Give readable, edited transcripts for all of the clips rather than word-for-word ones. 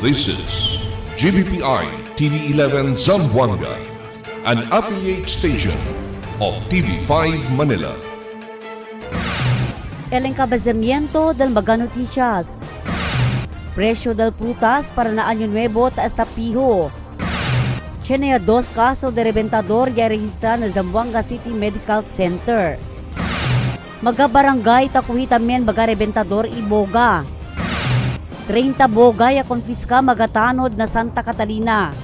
This is GBPI TV11 Zamboanga, an affiliate station of TV5 Manila. El encabezamiento del Mega Noticias. Presyo del prutas para na Año Nuevo taas tapiho. Chenea 2 casos de reventador ya registra na Zamboanga City Medical Center. Magabarangay takuhi tamen baga reventador iboga. 30 boga ya konfiska magatanod na Santa Catalina.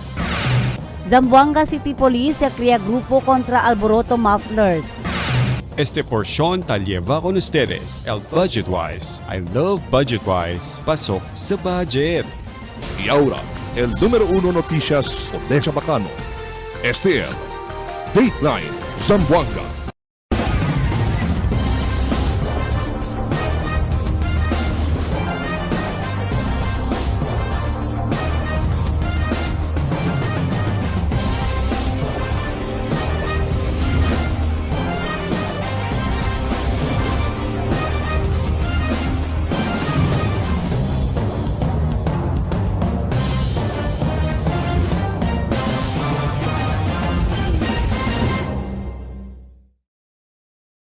Zamboanga City Police ya kriya grupo kontra Alboroto Mufflers. Este porción tal lleva con ustedes el Budgetwise. I love Budgetwise. Pasok sa budget. Y ahora, el número 1 noticias de Chabacano. Este es Dateline Zamboanga.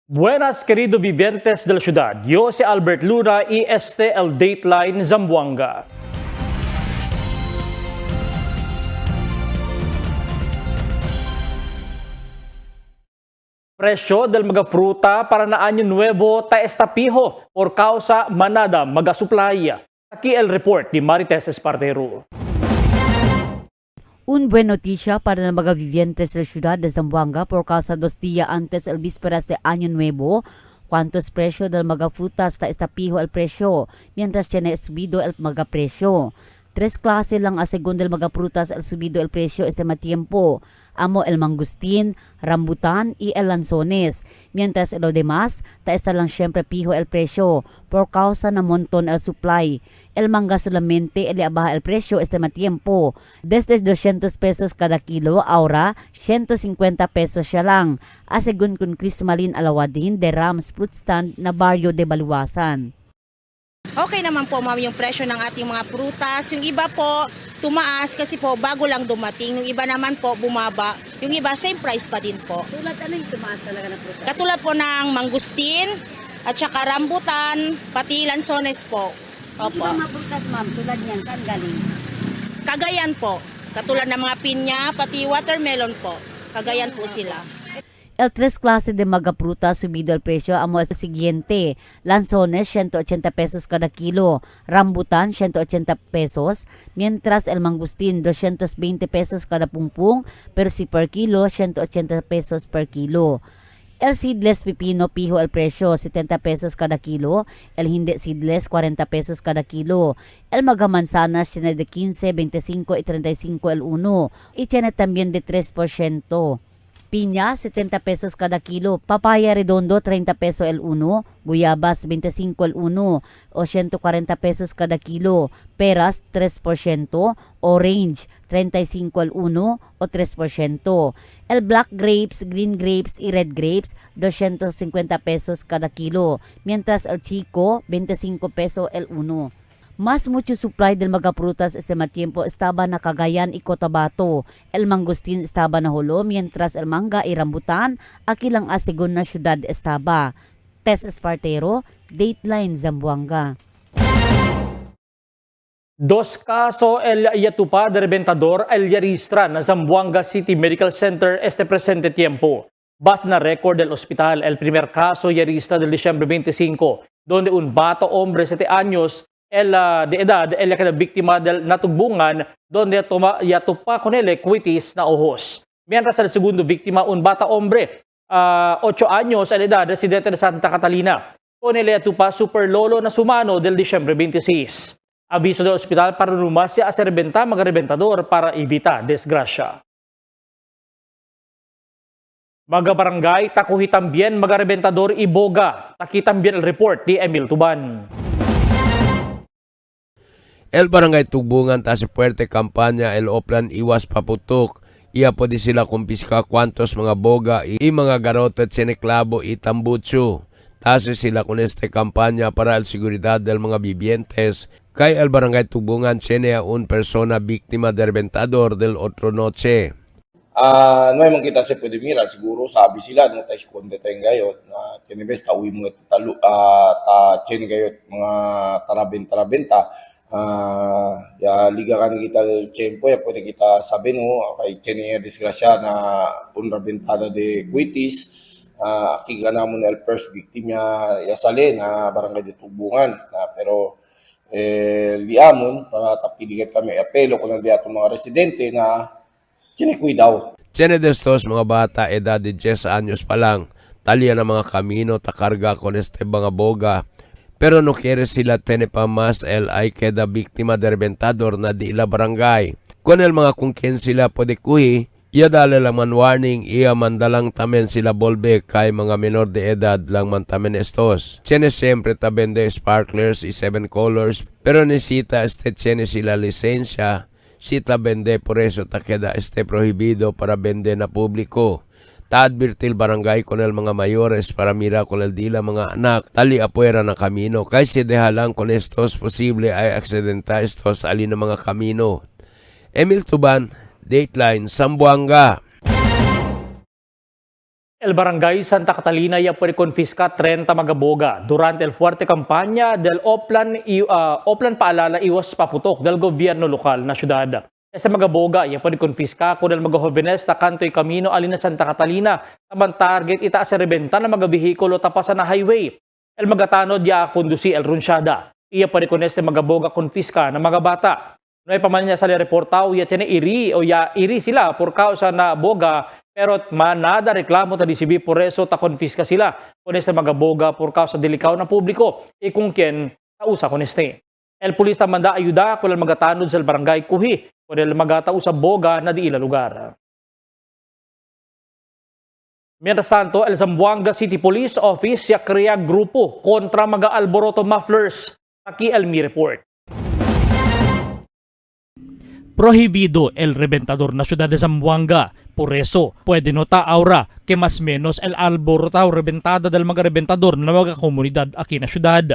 Buenas, querido vivientes de la ciudad. Yo si Albert Luna y este el Dateline Zamboanga. Presyo del mga fruta para na Año Nuevo ta estapiho por causa manada mga supply. Aquí el report ni Marites Espartero. Un buen noticia para los mga vivientes de la ciudad de Zamboanga por causa 2 días antes el vísperas de Año Nuevo. ¿Cuántos precios del mga frutas ta estapiho el precio mientras tiene subido el mga precio? 3 clases lang a según del mga frutas el subido el precio este tiempo. Amo el mangustin, rambutan y el lanzones. Mientras lo demás, ta está lang siempre pijo el precio por causa na montón el supply. El mangga solamente eleaba el precio este tiempo. Desde 200 pesos cada kilo, ahora 150 pesos siya lang. Asegun kun Crismalin Alawadin de Rams Fruit Stand na barrio de Baluasan. Okay naman po ma'am yung presyo ng ating mga prutas. Yung iba po tumaas kasi po bago lang dumating. Yung iba naman po bumaba. Yung iba same price pa din po. Tulad ano yung tumaas talaga na prutas? Katulad po ng mangustin at saka rambutan, pati lansones po. Opo. Yung mga prutas ma'am, tulad niyan, saan galing? Cagayan po. Katulad ng mga pinya, pati watermelon po. Cagayan po sila. El 3 clase de mga prutas subido el precio amo el siguiente. Lanzones 180 pesos cada kilo, rambutan 180 pesos, mientras el mangustin 220 pesos cada pungpung, pero si per kilo 180 pesos per kilo. El seedless pipino pijo el precio 70 pesos cada kilo, el hindi seedless 40 pesos cada kilo. El mga manzanas tiene de 15, 25 y 35 el uno, y tiene también de 3%. Piña, 70 pesos cada kilo. Papaya redondo, 30 pesos el uno. Guyabas, 25 el uno o 140 pesos cada kilo. Peras, 3%. Orange, 35 el uno o 3%. El black grapes, green grapes y red grapes, 250 pesos cada kilo. Mientras el chico, 25 pesos el uno. Mas mucho supply del mga prutas este tiempo estaba na Cagayan y Cotabato. El mangustin estaba na Jolo, mientras el mangga y rambutan aquí lang asigon na syudad estaba. Tess Espartero, Dateline Zamboanga. 2 casos el yatupa de reventador el yaristra na Zamboanga City Medical Center este presente tiempo. Bas na record del hospital el primer caso yarista del Diciembre 25, donde un bata hombre 7 años de edad el cada biktima del natugbungan donde yatupa con el cuitis na ojos. Mientras el segundo víctima un bata hombre 8 años el edad residente de Santa Catalina con el yatupa super lolo na sumano del Diciembre 26. Aviso del hospital para rumasya a serbenta mga reventador para evita desgrasya. Mga barangay takuhi tambien mga reventador iboga. Taki tambien el report ni Emil Tuban. El Barangay Tugbungan ta sa puerte kampanya el Oplan Iwas Paputok. Iya po di sila kumpiska kwantos mga boga i mga garotet sineklabo i tambutsu. Tase sila con este kampanya para al seguridad del mga vivientes. Kay el barangay Tubungan tiene un persona víctima de reventador del otro noche. No ay kita sa pwede mira, siguro sabi sila, no, tayo eskonde tayong gayot, na tinibes, tawi mo chene gayot, mga tarabenta, ya liga kan kita tiempo, ya pwede kita sabi, no, kay chene disgrasya na unrabentada de Cuitis, akiga namon el first victim ya sale na barangay de Tubungan, pero liamon, para tapiligat kami apelo kung nandiyan itong mga residente na sinikuy daw. Tiene de estos mga bata edad de 10 años pa lang, talya ng mga kamino takarga con este mga boga. Pero no quiere sila tiene pa mas el ay queda víctima de reventador na di la barangay. Con el mga kung ken sila pwede kuhi, iya dala lang man warning, iya mandalang tamen sila bolbe kay mga menor de edad lang man tamen estos. Tiene siempre taben de sparklers y 7 colors, pero necesita tiene sila lisensya. Sita vende, por eso ta queda prohibido para vende na publiko. Ta advirtil barangay con el mga mayores para mira con el dila mga anak tali apuera na kamino. Kay si deha lang con estos posible ay aksidenta estos alin na mga kamino. Emil Tuban, Dateline, Zamboanga. El Barangay Santa Catalina ya puede confiscar 30 magaboga durante el fuerte campaña del Oplan Paalala Iwas Paputok del gobierno lokal na syudad. Ese magaboga ya puede confiscar con el mga jóvenes na kantoy kamino alin na Santa Catalina naman target ita sa rebenta na mga bihikulo tapasan na highway. El magatanod ya kondusi el runsyada. Iya puede con este magaboga confisca na mga bata. No ay paman niya sa reportaw ya tiene iri sila por causa na boga. Pero manada reklamo ta DCB por eso ta konfiska sila con este mga boga por causa delikaw na publiko e kung kien tausa con este. El pulis ta manda ayuda con el magatanod sa barangay Kuhi con el magatausa boga na di ila lugar. Mientras tanto, el Zamboanga City Police Office ya crea grupo kontra mga alboroto mufflers. Aquí el Mi Report. Prohibido el reventador na ciudad de Zamboanga. Por eso, puede nota ahora que más menos el alborotado reventada del mga reventador na mga komunidad aquí na ciudad.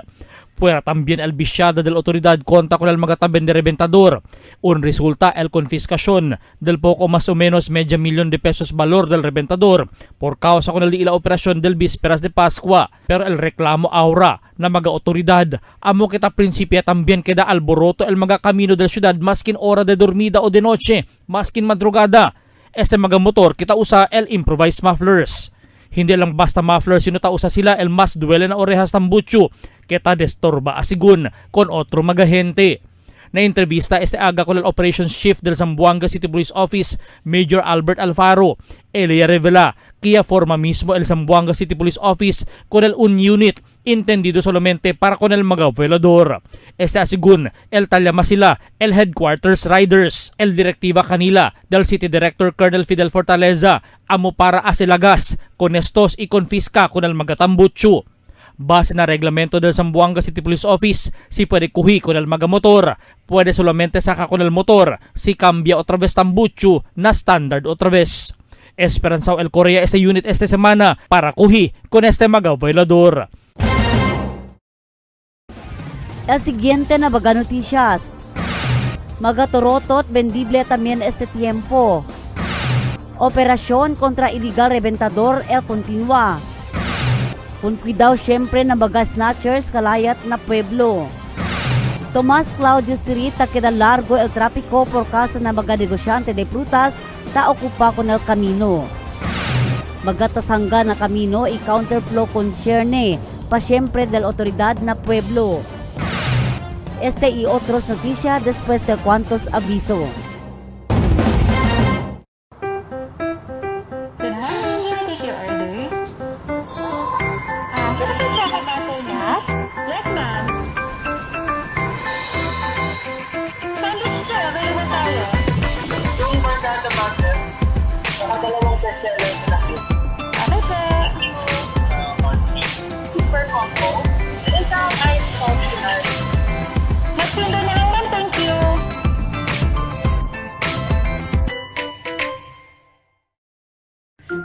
Fuera también el viciada del autoridad contra con el mga taben de reventador. Un resulta el confiscación del poco más o menos media millón de pesos valor del reventador por causa con el ila operación del vísperas de Pascua. Pero el reclamo ahora na mga autoridad, amo kita prinsipya también queda alboroto el mga kamino del ciudad maskin hora de dormida o de noche, maskin madrugada. Este mga motor kita usa el improvised mufflers. Hindi lang basta mufflers sino ta usa sila el mas duele na orehas tambucho kita destorba asigun con otro mga gente. Na entrevista este aga con el operations chief del Zamboanga City Police Office, Major Albert Alfaro. Ella revela que forma mismo el Zamboanga City Police Office con el un unit entendido solamente para con el mga velador. Este asigun, el talyama sila, el headquarters riders, el direktiba kanila del City Director Colonel Fidel Fortaleza, amo para asilagas con estos y confisca con el mga tambucho. Base na reglamento del Zamboanga City Police Office, si puede kuhi con el mga motor, puede solamente saca con el motor, si cambia otra vez tambucho na standard otra vez. Esperanzao el Korea este unit esta semana para kuhi con este mga velador. El siguiente na baga noticias. Magatorotot vendible también este tiempo. Operación contra ilegal reventador el continua. Con cuidado siempre na baga snatchers kalayat na pueblo. Tomas Claudio Street ta queda largo el tráfico por causa na baga negosyante de frutas ta ocupa con el camino. Magatasangga na camino y counterflow concierne pa siempre del autoridad na pueblo. Este y otros noticias después de cuantos aviso.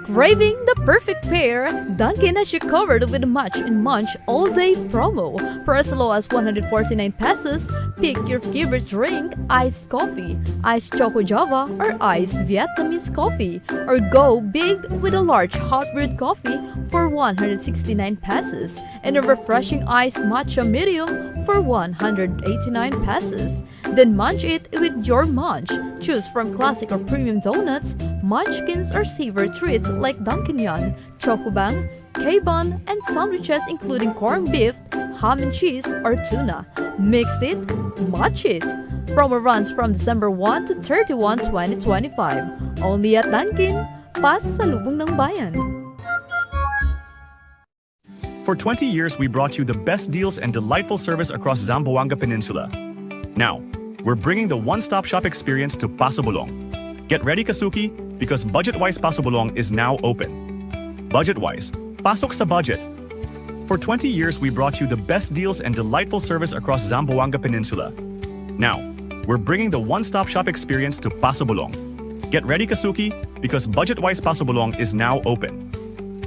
Craving the perfect pair, Dunkin' has you covered with a Match and Munch all-day promo. For as low as 149 pesos, pick your favorite drink, iced coffee, iced choco java, or iced Vietnamese coffee. Or go big with a large hot brewed coffee for 169 pesos and a refreshing iced matcha medium for 189 pesos. Then munch it with your munch. Choose from classic or premium donuts, munchkins, or savor treats like Dunkin' Yan, Chocobang, K-Bun, and sandwiches including corned beef, ham and cheese, or tuna. Mix it, match it. Promo runs from December 1 to 31, 2025. Only at Dunkin', pasalubong ng bayan. For 20 years, we brought you the best deals and delightful service across Zamboanga Peninsula. Now, we're bringing the one-stop shop experience to Paso Bulong. Get ready, Kasuki, because Budget-Wise Paso Bulong is now open. Budget-Wise, pasok sa budget. For 20 years, we brought you the best deals and delightful service across Zamboanga Peninsula. Now, we're bringing the one-stop shop experience to Paso Bulong. Get ready, Kasuki, because Budget-Wise Paso Bulong is now open.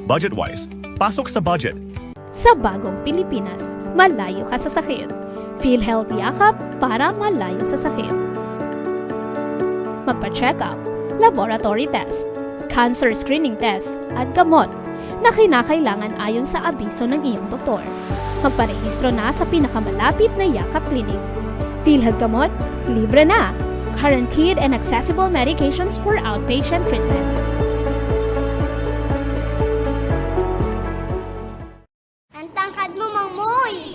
Budget-Wise, pasok sa budget. Sa bagong Pilipinas, malayo ka sa sakit. PhilHealth Yakap para malayo sa sakit. Magpa-check up, laboratory test, cancer screening test, at gamot na kinakailangan ayon sa abiso ng iyong doktor. Magparehistro na sa pinakamalapit na Yakap Clinic. PhilHealth Gamot, libre na! Guaranteed and accessible medications for outpatient treatment.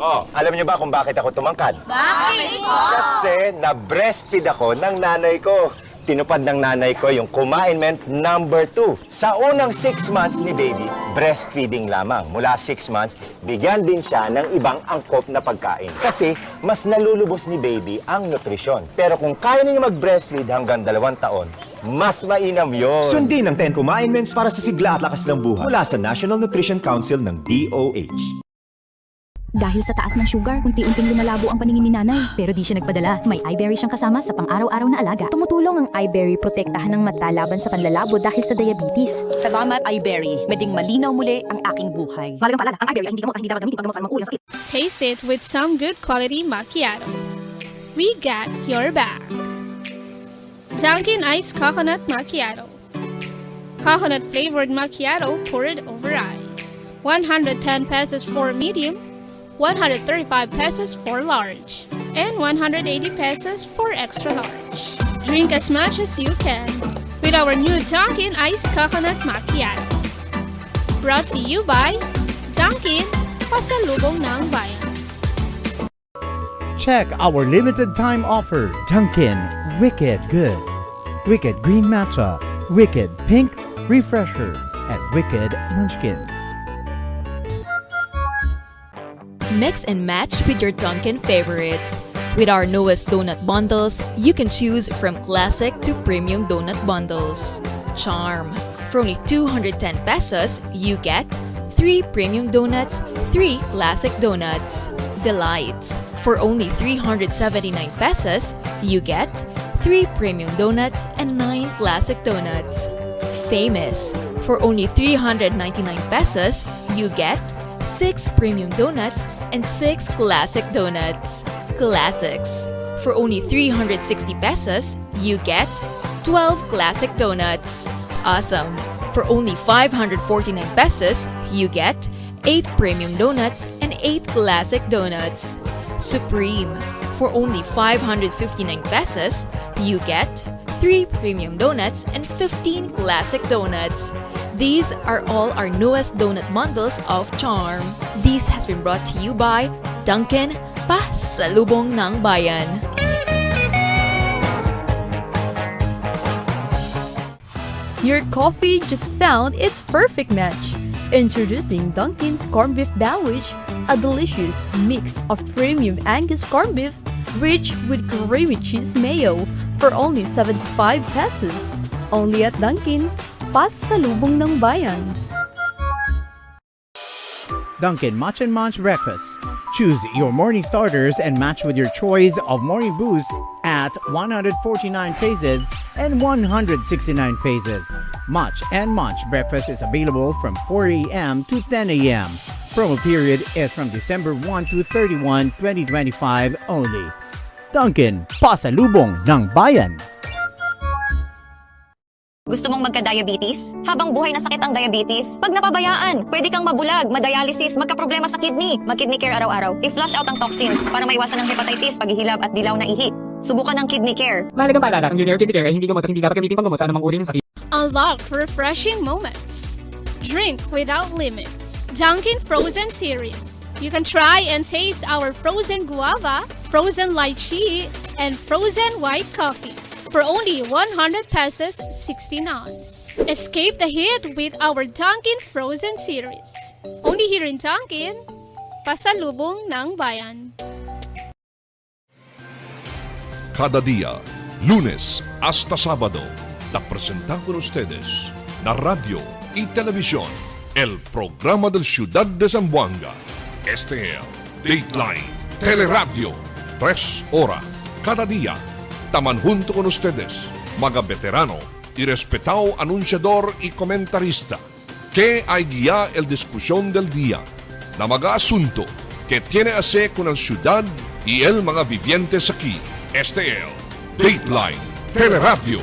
Oh, alam niyo ba kung bakit ako tumangkad? Bakit po? Kasi na-breastfeed ako ng nanay ko. Tinupad ng nanay ko yung commandment number 2. Sa unang 6 months ni baby, breastfeeding lamang. Mula 6 months, bigyan din siya ng ibang angkop na pagkain. Kasi mas nalulubos ni baby ang nutrisyon. Pero kung kaya niyo mag-breastfeed hanggang 2 taon, mas mainam yon. Sundin ang 10 commandments para sa sigla at lakas ng buhay mula sa National Nutrition Council ng DOH. Dahil sa taas ng sugar, unti-unting lumalabo ang paningin ni nanay. Pero di siya nagpadala. May iBerry siyang kasama sa pang-araw-araw na alaga. Tumutulong ang iBerry protektahan ng mata laban sa panlalabo dahil sa diabetes. Salamat iBerry. Meding malinaw muli ang aking buhay. Malagang paalala, ang iBerry ay hindi dapat gamitin pag mga ulang sakit. Taste it with some good quality macchiato. We got your back. Dunkin' Iced Coconut Macchiato. Coconut flavored macchiato poured over ice. 110 pesos for medium, 135 pesos for large, and 180 pesos for extra large. Drink as much as you can with our new Dunkin' Iced Coconut Macchiato. Brought to you by Dunkin', pasalubong ng bayan. Check our limited time offer. Dunkin' Wicked Good, Wicked Green Matcha, Wicked Pink Refresher, and Wicked Munchkins. Mix and match with your Dunkin' favorites. With our newest donut bundles, you can choose from classic to premium donut bundles. Charm. For only 210 pesos, you get 3 premium donuts, 3 classic donuts. Delights. For only 379 pesos, you get 3 premium donuts and 9 classic donuts. Famous. For only 399 pesos, you get 6 premium donuts and 6 classic donuts. Classics. For only 360 pesos, you get 12 classic donuts. Awesome. For only 549 pesos, you get 8 premium donuts and 8 classic donuts. Supreme. For only 559 pesos, you get 3 premium donuts and 15 classic donuts. These are all our newest donut bundles of Charm. This has been brought to you by Dunkin', pasalubong ng bayan. Your coffee just found its perfect match. Introducing Dunkin's Corned Beef Sandwich, a delicious mix of premium Angus corned beef rich with creamy cheese mayo for only 75 pesos. Only at Dunkin', pasalubong ng bayan. Dunkin' Match and Munch Breakfast. Choose your morning starters and match with your choice of morning boost at 149 pesos and 169 pesos. Much and Munch breakfast is available from 4 a.m. to 10 a.m. Promo period is from December 1 to 31, 2025 only. Dunkin', pasalubong ng bayan. Gusto mong magka-diabetes? Habang buhay na sakit ang diabetes? Pag napabayaan, pwede kang mabulag, madialysis, magka-problema sa kidney. Mag-kidney care araw-araw. I-flush out ang toxins para maiwasan ang hepatitis, paghihilab at dilaw na ihi. Subukan ang kidney care. Mahalagang paalala, ang Junior Kidney Care ay hindi gamot at hindi dapat gamitin panggamot sa anumang uri ng sakit. Unlock refreshing moments. Drink without limits. Dunkin' Frozen Series. You can try and taste our frozen guava, frozen lychee, and frozen white coffee for only 100 pesos 16 ounce. Escape the heat with our Dunkin' Frozen Series. Only here in Dunkin', pasalubong ng bayan. Cada día, lunes hasta sábado, te presentamos con ustedes la radio y televisión, el programa del Ciudad de Zamboanga. Este es Dateline Teleradio, 3 horas cada día. Taman junto con ustedes, mga veterano y respetado anunciador y comentarista, que hay guía el discusión del día, na mga asunto que tiene a ver con la ciudad y el mga vivientes aquí. Este es Dateline Teleradio.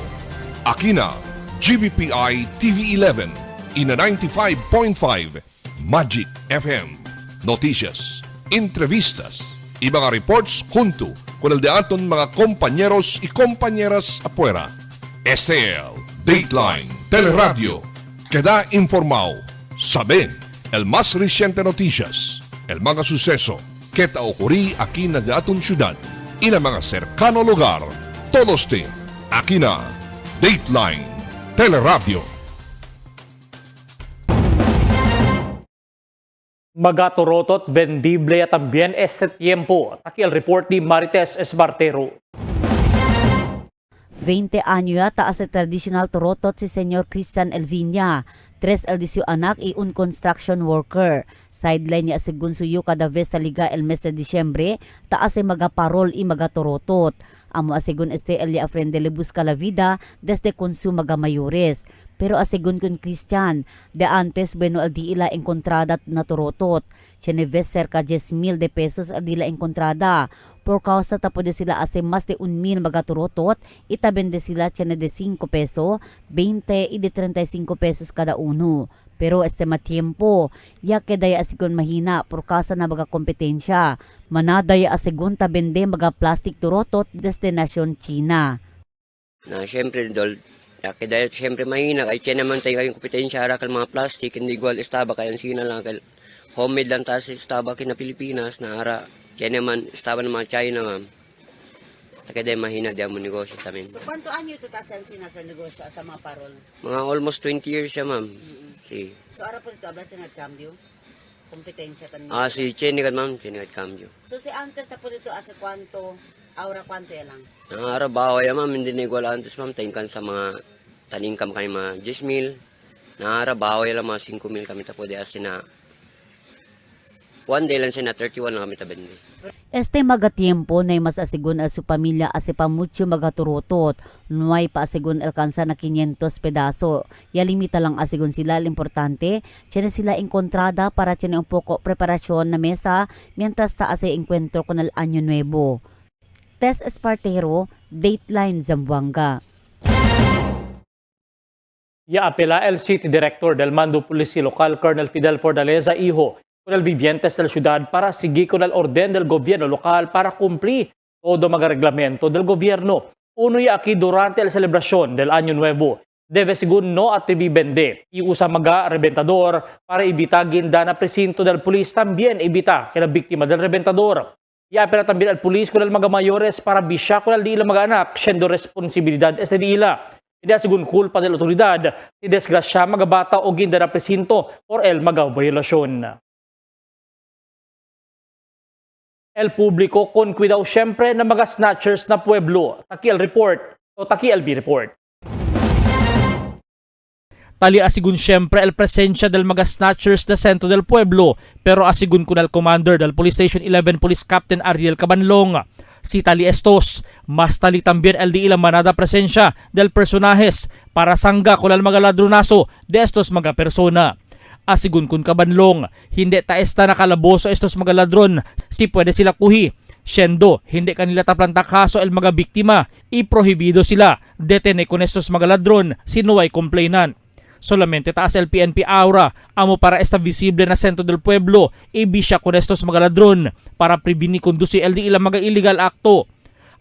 Aquí na GBPI TV11 y na 95.5 Magic FM. Noticias, entrevistas y mga reports junto con el de aton mga compañeros y compañeras afuera. Este es Dateline Teleradio, que da informado, sabe, el más reciente noticias, el mga suceso que ta ocurrí aquí na de aton ciudad y na mga cercano lugar. Todos te, aquí na Dateline Teleradio. Magatorotot, vendible at también este tiempo. Aquí el report ni Marites Esbartero. 20 anyo taas sa traditional torotot si Senyor Christian Elvinia. 3 eldisyo anak y un construction worker. Sideline niya asigun suyo kada vez sa liga el mes de Disyembre, taas ay magaparol y magatorotot. Amo asigun este elia Frente le busca la vida desde consu magamayores. Pero asigun kun Christian, de antes bueno al di ila encontrada na torotot. Cheneves cerca 10,000 de pesos al di ila encontrada. Por causa tapo de sila ase mas de 1,000 magatorotot, itabende sila chene de 5 peso, 20 y de 35 pesos kada uno. Pero este matiempo, ya que daya asigun mahina por causa na baga kompetensya. Manadaya asigun tabende maga plastic torotot destinasyon China. Na syempre dol, kaya dahil syempre mahina, kahit yan naman tayo kayong kompetensya arakal mga plastic, hindi igual estaba kaya sina lang, homemade lang tayo sa estaba na Pilipinas, na ara, kaya naman estaba ng mga China, ma'am. Kaya dahil mahina diyan mo negosyo sa amin. So, kwanto anyo ito tasan sina sa negosyo at sa mga parol? Mga almost 20 years siya, ma'am. Si. So, ara po ito, abla siya nagkambyo? Kompetensya ka niya? Si Chenigat, ma'am, Chenigat Cambio. So, si antes na po dito, asa kwanto, aura kwanto yan lang? Ara, baway, ma'am, hindi na igual antes, ma'am, tingkan sa mga taningkam kami mga 10,000. Nara, baway lang mga 5,000 kami tapo di asin na one day lang siya na 31 lang kami tabende. Este magatiempo na mas asigun al su pamilya ase pamucho magaturotot. Nuay pa asigun alkansa na 500 pedaso. Ya limita lang asigun sila al importante. Tiene sila encontrada para tiene un poco preparasyon na mesa mientras ta ase encuentro con el Año Nuevo. Tess Espartero, Dateline Zamboanga. Apela el City Director del Mando Policía Local, Colonel Fidel Fortaleza Hijo, con el vivientes de la ciudad para seguir con el orden del gobierno local para cumplir todo mga reglamento del gobierno. Uno y aquí durante la celebración del Año Nuevo, debe según no activibende y usa mga reventador para evitar ginda na presinto del polis, también evita que la víctima del reventador. Apela también al polis con el mga mayores para bisya con el di ila mga anak, siendo responsibilidad este di ila. Hindi asigun kulpa del otoridad, si desgrasya magabata o ginda na presinto or el magabayolasyon. El publiko con cuidado syempre ng mga snatchers na pueblo. Taki el report o Taki LB report. Tali asigun syempre el presensya del mga snatchers na sentro del pueblo, pero asigun kun el commander del Police Station 11 Police Captain Ariel Cabanlong. si Tali Estos. Más tali también el di ilang manada presencia del personajes para sangga kulal mga ladronaso de estos mga persona. Asigun kun kabanlong, hindi taesta nakalaboso estos mga ladron, si pwede sila kuhi. Siendo, hindi kanila taplanta kaso el mga biktima, iprohibido sila, detene con estos mga ladron, sinuway complainant. Solamente taas el PNP aura, amo para esta visible na sentro del pueblo, ibisya con estos mga ladron, para previni conduci el di ilang mga illegal akto.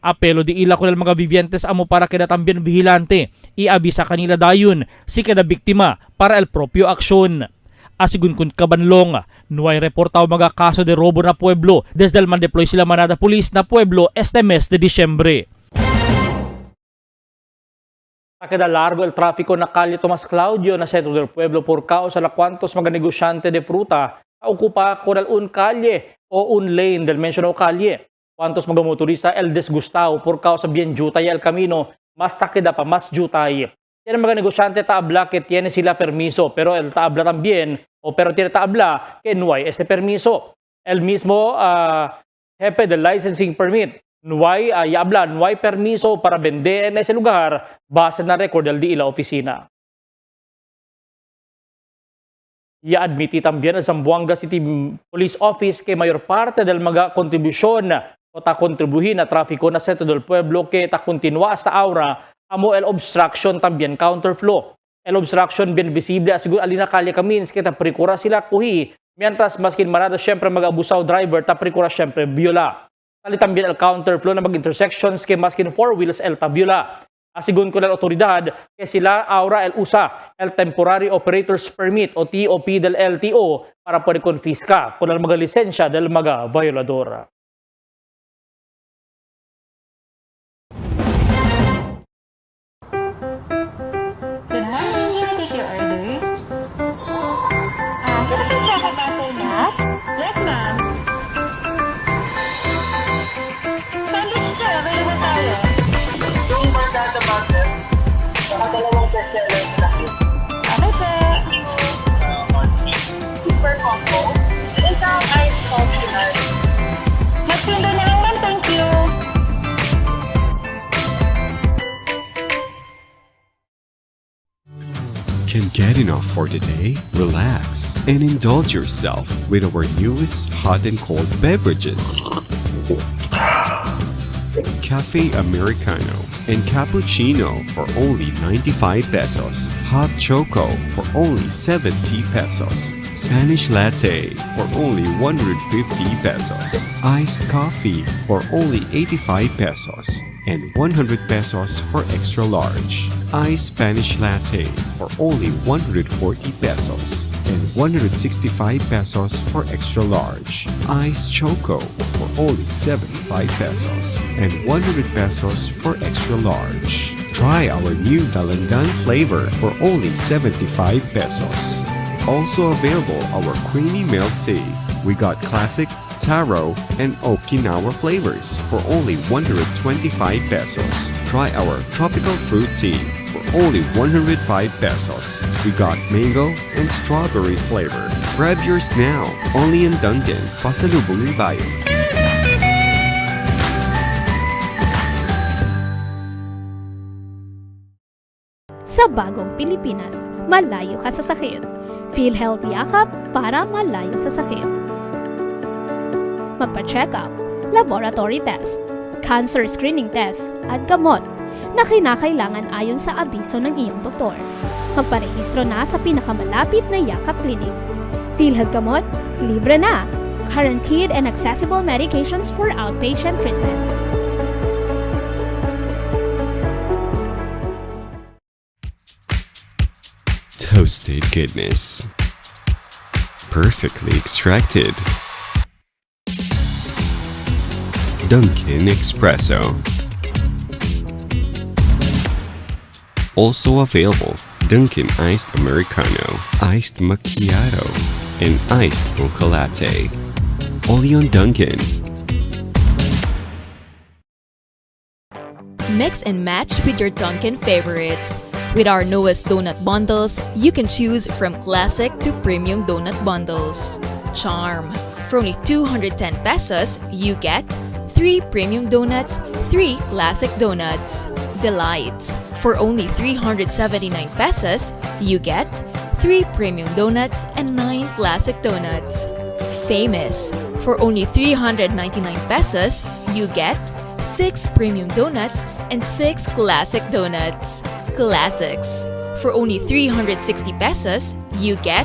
Apelo di ila con el mga vivientes amo para kada también vigilante, iabisa kanila dayon, si kada biktima, para el propio aksyon. Asigun kun kabanlong, nuay reportaw mga kaso de robo na pueblo desde el man-deploy sila manada pulis na pueblo este mes de Disyembre. Queda largo el tráfico na calle Tomas Claudio na sentro del pueblo por causa la cuantos mga negosyante de fruta ocupa con un calle o un lane del mencionado calle. Cuantos mga motorista el desgustado por causa bien jutay el camino, mas takeda pa mas jutay. Yan mga negosyante tabla que tiene sila permiso, pero el tabla también, pero tiene tabla que no hay este permiso. El mismo jefe del licensing permit, no hay permiso para vender en ese lugar base na record del di la oficina. Ya admiti también el Zamboanga City Police Office que mayor parte del mga kontribusyon o ta kontribuhin na trafiko na sentro del pueblo que ta continua hasta ahora amo el obstruction también counterflow. El obstruction bien visible asiguro alina kalye kamins kita prikura sila kuhi mientras maskin marada syempre mag-abusaw driver ta prikura syempre viola. Tali también el counterflow na mag-intersections que maskin four wheels el ta viola. Asigun ko ng otoridad que sila aura el USA el temporary operators permit o TOP del LTO para pwede konfiska kung ang mga lisensya del mga violador. Yes, ma'am. Sandwich siya, available tayo. Yung barkada butter, saka dalawang bestseller na cake. Okay, sir. Super combo. Isang ice coffee lunch. Magtinda na lang, ma'am. Thank you. Can't get enough for the day? Relax and indulge yourself with our newest hot and cold beverages. Cafe Americano and Cappuccino for only 95 pesos. Hot Choco for only 70 pesos. Spanish Latte for only 150 pesos. Iced Coffee for only 85 pesos. And 100 pesos for extra large. Iced Spanish Latte for only 140 pesos. And 165 pesos for extra large. Iced Choco for only 75 pesos. And 100 pesos for extra large. Try our new Dalandan flavor for only 75 pesos. Also available our creamy milk tea. We got classic, taro, and Okinawa flavors for only 125 pesos. Try our tropical fruit tea for only 105 pesos. We got mango and strawberry flavor. Grab yours now, only in Dunkin', Pasalubong Bayan. Sa bagong Pilipinas, malayo ka sa sakit. PhilHealth Yakap para malayo sa sakit. Magpa-check up, laboratory test, cancer screening test, at gamot na kinakailangan ayon sa abiso ng iyong doktor. Magparehistro na sa pinakamalapit na Yakap Clinic. PhilHealth Gamot, libre na. Guaranteed and accessible medications for outpatient treatment. Toasted goodness. Perfectly extracted. Dunkin' Espresso. Also available, Dunkin' Iced Americano, Iced Macchiato, and Iced Mocha Latte. Only on Dunkin'. Mix and match with your Dunkin' favorites. With our newest donut bundles, you can choose from classic to premium donut bundles. Charm. For only 210 pesos, you get 3 premium donuts, 3 classic donuts. Delights. For only 379 pesos, you get 3 premium donuts and 9 classic donuts. Famous. For only 399 pesos, you get 6 premium donuts and 6 classic donuts. Classics. For only 360 pesos, you get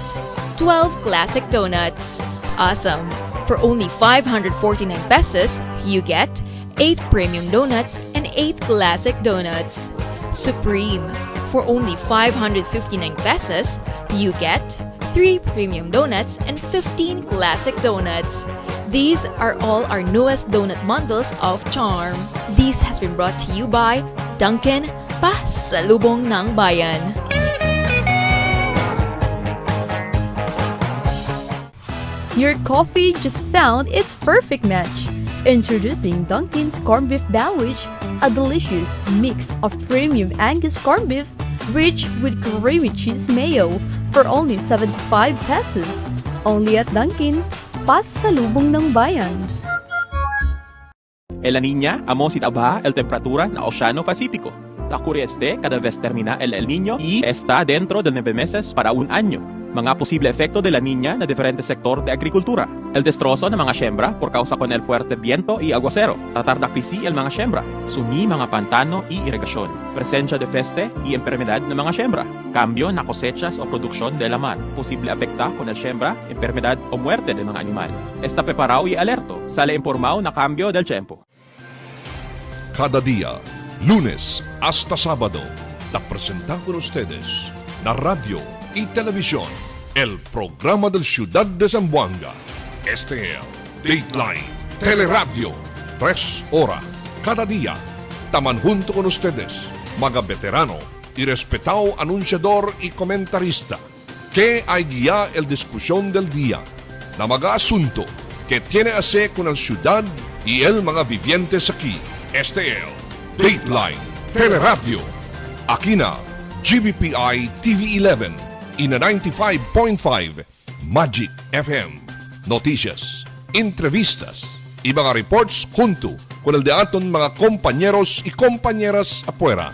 12 classic donuts. Awesome. For only 549 pesos, you get 8 premium donuts and 8 classic donuts. Supreme. For only 559 pesos, you get 3 premium donuts and 15 classic donuts. These are all our newest donut bundles of charm. This has been brought to you by Dunkin', Pasalubong ng Bayan. Your coffee just found its perfect match. Introducing Dunkin's Corned Beef Sandwich, a delicious mix of premium Angus corned beef rich with creamy cheese mayo for only 75 pesos. Only at Dunkin', Pasalubong ng Bayan. El La Niña, amo si Tabha, el temperatura na Oceano Pacífico. Ocurre cada vez termina el Niño y está dentro de 9 meses para un año. Mga posible efecto de La Niña na diferente sektor de agrikultura. El destrozo ng mga siembra por causa con el fuerte viento y aguacero. Tatarda krisi el mga siembra. Sumi mga pantano y irrigasyon. Presencia de peste y enfermedad ng mga siembra. Cambio na cosechas o produksyon de la mar. Posible afecta con el siembra, enfermedad o muerte de mga animal. Está preparado y alerto. Sale informado na cambio del tiempo. Cada día, lunes hasta sábado, te presentamos con ustedes la radio y televisión, el programa del Ciudad de Zamboanga. Este es Dateline Teleradio, 3 horas cada día. Taman junto con ustedes, mga veterano y respetado anunciador y comentarista, que hay guía el discusión del día, na mga asunto que tiene a hacer con el ciudad y el mga vivientes aquí. Este es Dateline Teleradio. Aquí na GBPI TV11 y na 95.5 Magic FM. Noticias, entrevistas y mga reports junto con el de aton mga compañeros y compañeras afuera.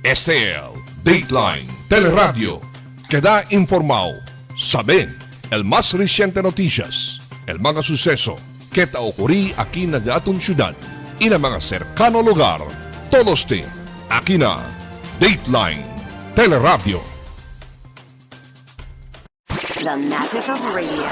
Este es Dateline Teleradio. Queda informado, sabe el más reciente noticias, el mga suceso que ta ocurrí aquí na de aton ciudad y na mga cercano lugar. Todos aquí na Dateline Teleradio. The magic of radio.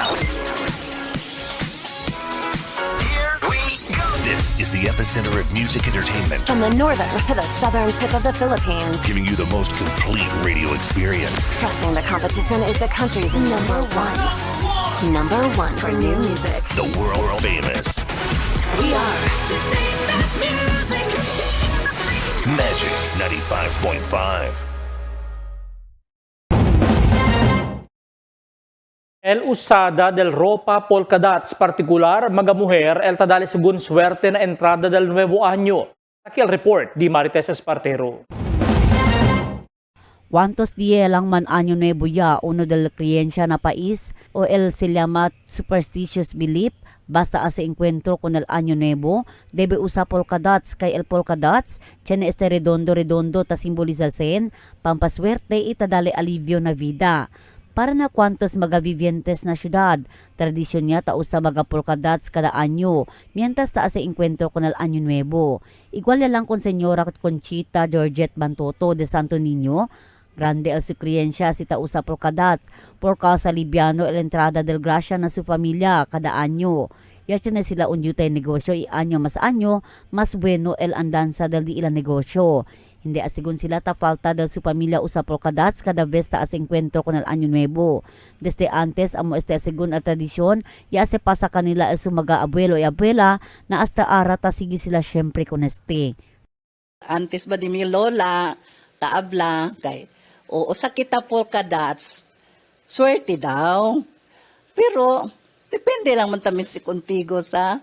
This is the epicenter of music entertainment. From the northern to the southern tip of the Philippines. Giving you the most complete radio experience. Crushing the competition is the country's number one. Number one for new music. The world famous. We are today's best music. Magic 95.5. El usada del ropa polka dots particular mga mujer el tadali según suerte na entrada del nuevo año. Aquí el report di Marites Espartero. ¿Cuántos días lang man año nuevo ya uno del creencia na país o el se llama superstitious belief basta ase encuentro con el año nuevo debe usar polka dots kay el polka dots tiene este redondo ta simbolizasen pampaswerte itadali alivio na vida. Para na kwantos mga vivientes na syudad, tradisyon niya ta usa mga polka dots kada anyo, mientras ta ase encuentro con el año nuevo. Igual lang con Señora Conchita Georgette Bantoto de Santo Niño, grande el su creencia si ta usa polka dots, por causa liviano el entrada del gracia na su familia kada anyo. Yasya na sila unyutay negosyo y anyo, mas bueno el andanza del di ilang negosyo. Hindi asigun sila ta falta del su pamilya usa polka dots kada vez ta as encuentro con el año nuevo. Desde antes amo este asigun a tradisyon ya se pasa kanila el su mga abuelo y abuela na hasta ara ta sige sila syempre con este. Antes ba di mi lola taabla kay o sa kita polka dots swerte daw. Pero depende lang man tamin si kontigo sa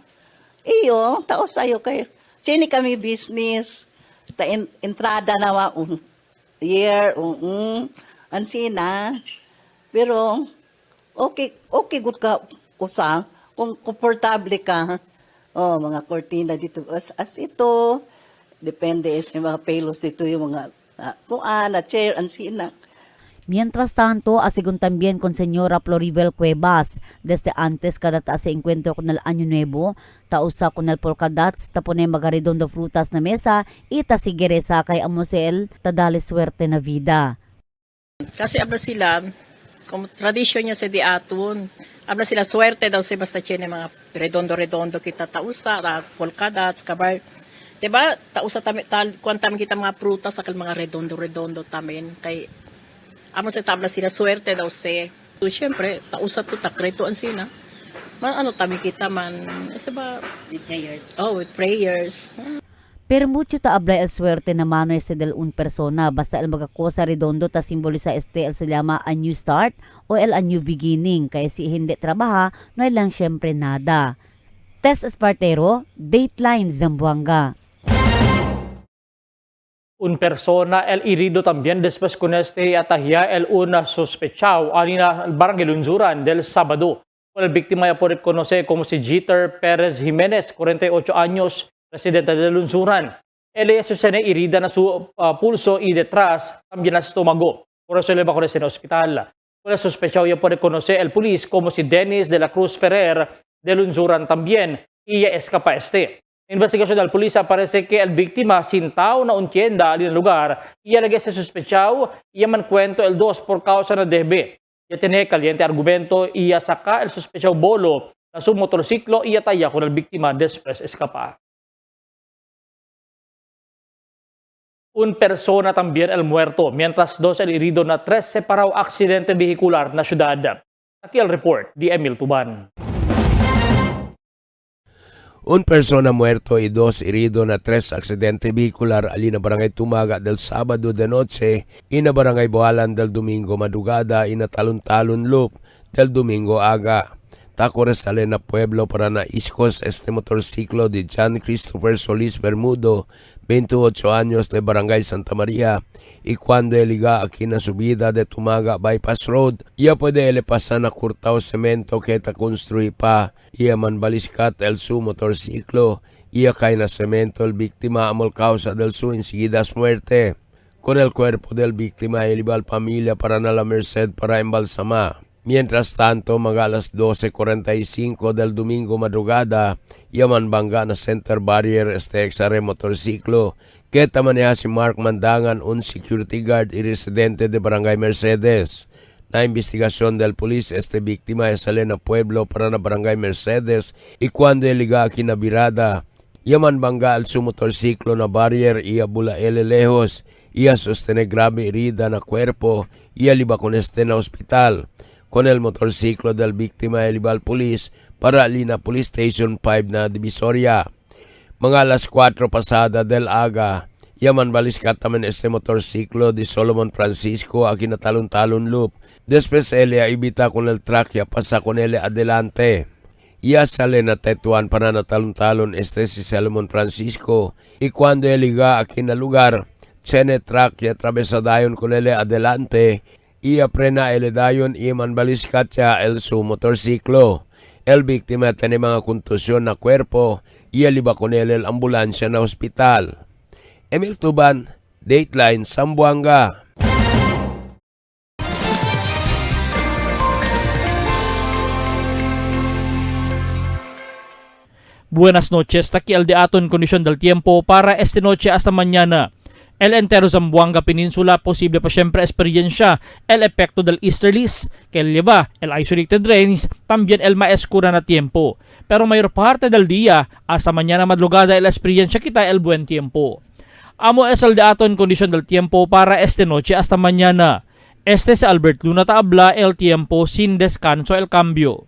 iyo tao sayo kay chini kami business ta entrada na year ansina pero okay good ka usa kung komportable ka Mga cortina dito as ito. Depende sa mga pelos dito yung mga chair, ansina. Mientras tanto, asigun también con señora Floribel Cuevas, desde antes kada ta se encuentro con el Año Nuevo, tausa con el polkadats, tapone magaredondo frutas na mesa, ita sigeresa kay amosel, tadali suerte na vida. Kasi abla sila, kung tradisyon niya sa diaton, abla sila swerte daw sa basta tiyan mga redondo-redondo kita tausa, polkadats, kabar. Diba, tausa kwantam kita mga prutas, sakal mga redondo-redondo tamin, kay amo sa tabla sila swerte daw se. So syempre, tausa to takreto an sina. Tami kita man, ba with prayers. With prayers. Pero mucho ta ablay el suerte na mano ese del un persona, basta el magakosa redondo ta simboliza el se llama a new start o a new beginning, kaya si hindi trabaha, no lang syempre nada. Tess Espartero, Dateline Zamboanga. Un persona el herido también después con este ataque el una sospechado anina barangay Lunzuran del sábado. El víctima ya por conocer como si Jeter Perez Jimenez, 48 años, residente de Lunzuran. Él es herida na su pulso y detrás también al estómago. Por eso le va a conocer en el hospital. Por el sospechado ya puede conocer el policía como si Dennis de la Cruz Ferrer de Lunzuran también y ya escapa Investigación del policía parece que el víctima sintao na un tienda en el lugar y el que se sospechado y man cuento el 2 por causa de DB. Ya tiene caliente argumento y ya saca el sospechado bolo na su motorciclo y ataya con el víctima después escapa. Un persona también el muerto, mientras 2 el herido na 3 separado accidente vehicular na ciudad. Aquí el report de Emil Tuban. Un persona muerto y 2 herido na 3 aksidente vehicular ali na barangay Tumaga del Sabado de noche y na barangay Boalan del Domingo madrugada y na Talon-Talon Loop del Domingo aga. Taco resale na pueblo para na iskos este motorciclo de John Christopher Solis Bermudo, 28 años de barangay Santa Maria, y cuando eliga aquí na subida de Tumaga Bypass Road, iya puede elepasan na kurtaw semento que ta construy pa, iya man baliskat el su motorciclo, iya kay na semento el víctima amol causa del su enseguidas muerte. Con el cuerpo del víctima eliba al familia para na la Merced para embalsama. Mientras tanto, mga alas 12:45 del Domingo madrugada, yaman bangga na center barrier este exare motorsiklo, keta maneha si Mark Mandangan, un security guard y residente de Barangay Mercedes. Na investigasyon del polis este víctima es sale na pueblo para na Barangay Mercedes y cuando eliga kinabirada, yaman bangga al su motorsiklo na barrier iya bula lejos, iya sostene grabe herida na cuerpo, iya liba con este na hospital. Con el motorciclo del víctima elibal police para Alina Police Station 5 na Divisoria. Mga alas 4 pasada del aga, yaman baliskat tamen este motorciclo di Solomon Francisco aquí na Talon-Talon Loop. Después ele ibita con el truck ya pasa con ele adelante. Ya sale na tetuan para na Talon-Talon este si Solomon Francisco. Y cuando eliga aquí na lugar, chene truck ya atravesadayon con ele adelante. Ia prena eledayon iman baliskat ya el su motorsiklo. El víctima tiene mga kontusyon na cuerpo. Ia liba con el ambulansya na hospital. Emil Tuban, Dateline Zamboanga. Buenas noches, aquí el de aton kondisyon del tiempo para esta noche hasta mañana. El entero Zamboanga Peninsula, posible pa siempre experiencia el efecto del easterlies, que lleva el isolated rains, también el maescura na tiempo. Pero mayor parte del día, hasta mañana madrugada, el experiencia kita el buen tiempo. Amo es el de aton kondisyon del tiempo para esta noche hasta mañana. Este es Albert Luna Taabla, el tiempo sin descanso el cambio.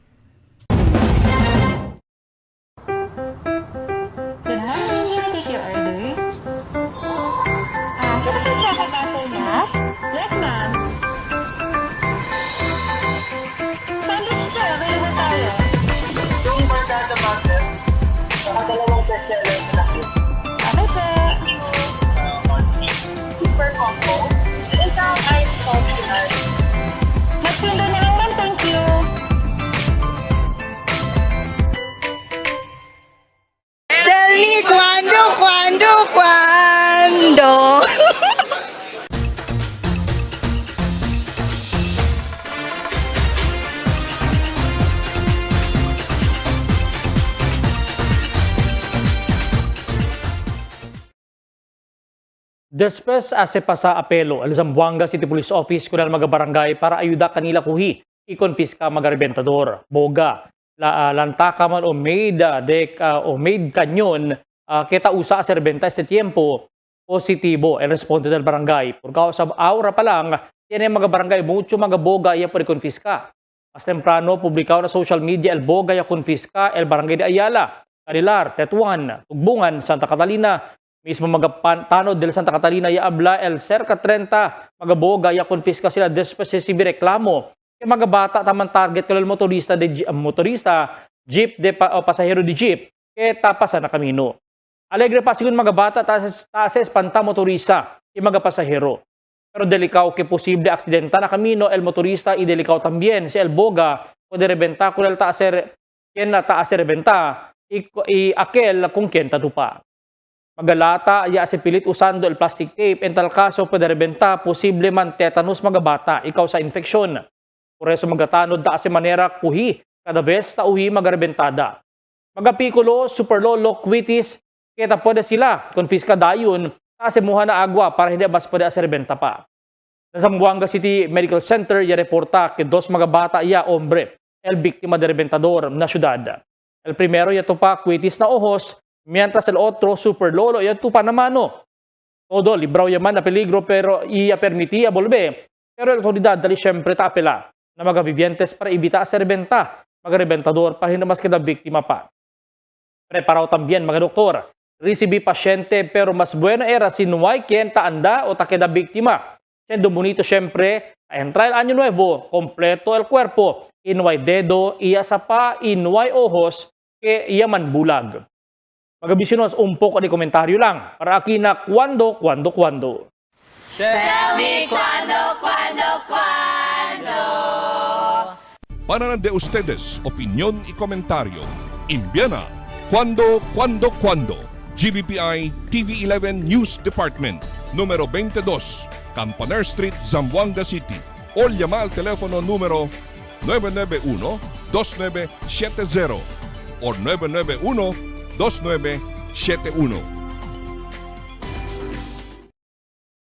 Super combo. Isang ice coffee. Magsundo na lang, thank you. Después hace pasa apelo al Zamboanga City Police Office kunal mga barangay para ayuda kanila kuhi i-confisca mga rebentador. Boga, lantaka man o maid kanyon kita usa sa rebenta este tiempo positibo el responde del barangay. Por sa aura pa lang, yan mga barangay mucho mga boga iya por confisca. Mas temprano publicado na social media el boga ya confisca el barangay de Ayala, Carilar, Tetuan, Tugbungan, Santa Catalina. Mismo mga tanod del Santa Catalina ya abla el cerca 30 mga boga ya confisca sila después si reklamo. Yung mga bata tamang target kalal motorista jeep de pasahero de jeep kaya tapasan na kamino. Alegre pa sigun mga bata tases panta motorista yung mga pasahero. Pero delicado que posible aksidenta na kamino el motorista y delicado también si el boga puede rebenta kung el taaser rebenta y aquel kung quien tatupa. Magalata ya se pilit usando el plastic tape en tal caso puede rebenta posible man tetanus mga bata ikaw sa infeksyon. Por eso magatanod da sa manera kuhi kada vez ta uhi magarebentada. Magapikulo, superlolo, quitis, kita pwede sila konfiska dayon kasi muha na agwa para hindi bas pwede aserbenta pa. Sa Zamboanga City Medical Center ya reporta que dos mga bata ya hombre el biktima de rebentador na syudad. El primero ya tupa quitis na ojos mientras el otro superlolo ya tupa na mano. Todo libraw yaman na peligro pero iya permitía volver. Pero el autoridad dali syempre tapela na mga vivientes para ibita aserbenta mga rebentador para hindi mas kita biktima pa. Preparado también mga doktor. Recibi pasyente pero mas buena era si nuay quien taanda o takeda biktima. Siendo bonito siempre, entra el año nuevo, completo el cuerpo, inuay dedo, iya sapa, inuay ojos, que iya man bulag. Magabisyunos un poco de komentaryo lang para aquí na cuando. Tell me cuando. Para de ustedes, opinión y comentario. Envíana cuando. GBPI TV11 News Department, número 22, Campaner Street, Zamboanga City. O llama al teléfono número 991-2970 o 991-2971.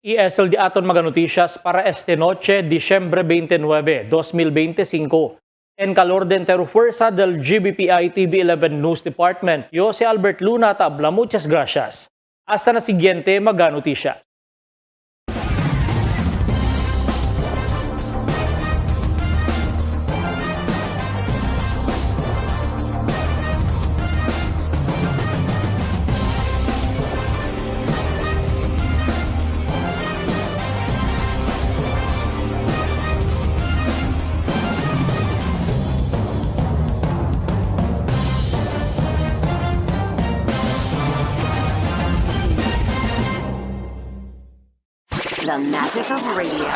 ESL di aton mga noticias para este noche, Disyembre 29, 2025. En calor de entero fuerza del GBPI TV11 News Department, yo si Albert Luna tabla. Muchas gracias. Hasta na siguiente mga noticias. The magic of radio.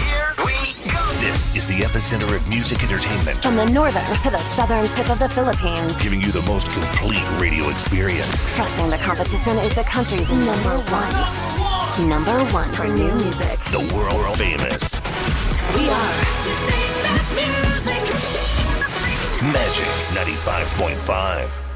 Here we go. This is the epicenter of music entertainment. From the northern to the southern tip of the Philippines. Giving you the most complete radio experience. Crushing the competition is the country's number one. Number one for new music. The world famous. We are today's best music. Magic 95.5.